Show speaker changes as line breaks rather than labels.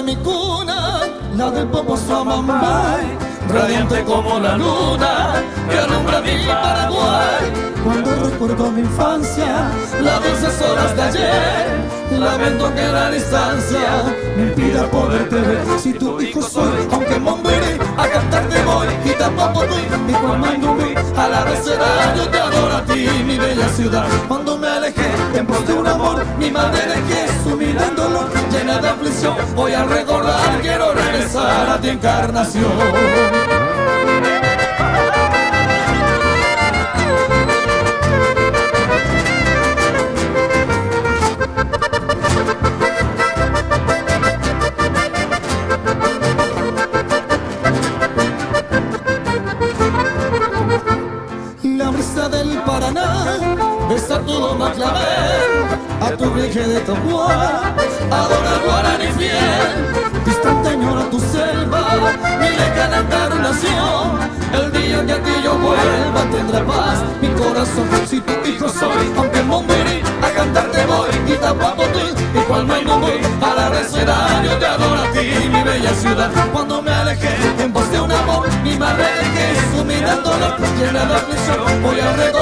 de mi cuna, la del Poposo Amambay, radiante como la luna que alumbra mi Paraguay. Cuando recuerdo mi infancia, las dulces horas de ayer, lamento que la distancia me impida poderte ver. Si tu hijo soy, aunque en Monbiri a cantarte voy, y tampoco tú, y cuando a la recera yo te adoro a ti, mi bella ciudad. Cuando me alejé en pos de un amor, mi madre dejé sumida en dolor, llena de aflicción. Voy a recordar, quiero regresar a ti, Encarnación. Del Paraná, besa tu loma clavel, a tu rige de Tocuá, adora el guaraní fiel, distante añora tu selva, mi lejana encarnación. El día que a ti yo vuelva tendrá paz mi corazón. Si tu hijo soy, aunque en Monbiri a cantarte voy, y tampoco tú, y cual no voy a la recera yo te adoro a ti, mi bella ciudad. Cuando me alejé en pos de un amor, mi madre dejé sumida en dolor, llena de aflicción. Voy a recordar,